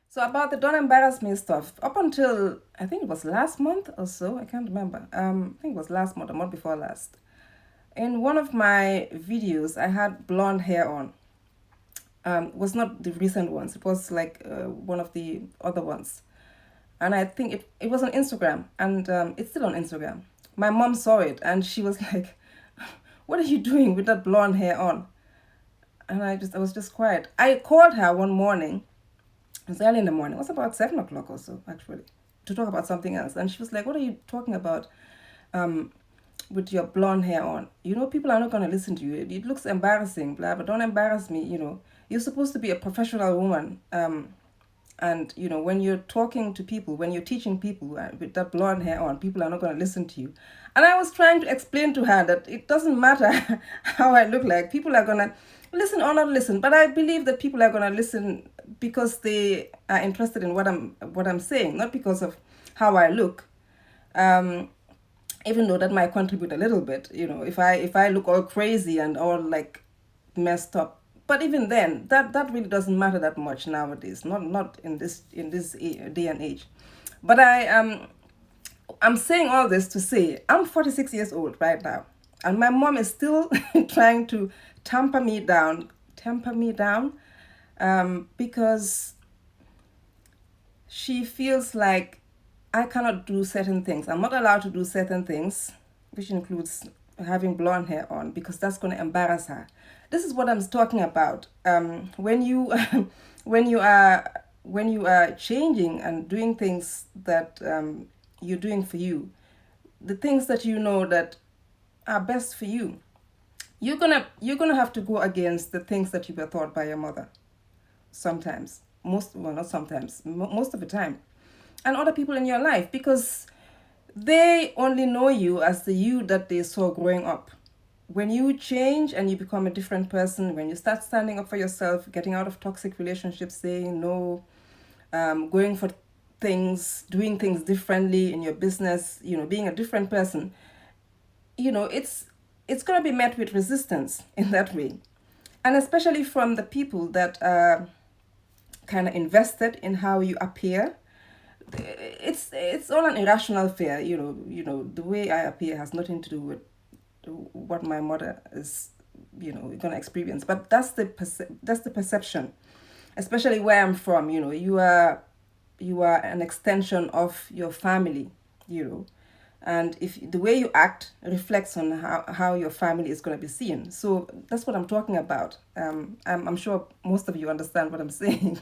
So about the don't embarrass me stuff, up until I think it was last month or so, I can't remember. I think it was last month or month before last. In one of my videos, I had blonde hair on. It was not the recent ones. It was like one of the other ones, and I think it was on Instagram, and it's still on Instagram. My mom saw it, and she was like, "What are you doing with that blonde hair on?" And I was just quiet. I called her one morning. It was early in the morning. It was about 7 o'clock or so, actually, to talk about something else. And she was like, "What are you talking about um, with your blonde hair on? You know, people are not going to listen to you. It looks embarrassing, blah, but don't embarrass me. You know, you're supposed to be a professional woman. And, you know, when you're talking to people, when you're teaching people with that blonde hair on, people are not going to listen to you." And I was trying to explain to her that it doesn't matter how I look like. People are going to listen or not listen, but I believe that people are going to listen because they are interested in what I'm saying, not because of how I look. Um, Even though that might contribute a little bit, you know, if I look all crazy and all like messed up. But even then, that really doesn't matter that much nowadays, not in this day and age. But I'm saying all this to say I'm 46 years old right now, and my mom is still trying to tamper me down, because she feels like I cannot do certain things. I'm not allowed to do certain things, which includes having blonde hair on, because that's going to embarrass her. This is what I'm talking about. When you when you are when you are changing and doing things that you're doing for you, the things that you know that are best for you, you're gonna have to go against the things that you were taught by your mother. Sometimes, not sometimes, most of the time, and other people in your life, because they only know you as the you that they saw growing up. When you change and you become a different person, when you start standing up for yourself, getting out of toxic relationships, saying no, going for things, doing things differently in your business, you know, being a different person, you know, it's going to be met with resistance in that way. And especially from the people that are kind of invested in how you appear. It's all an irrational fear, you know, the way I appear has nothing to do with what my mother is, you know, gonna experience. But that's the perception, especially where I'm from. You know, you are an extension of your family, you know, and if the way you act reflects on how your family is going to be seen. So that's what I'm talking about. I'm sure most of you understand what I'm saying.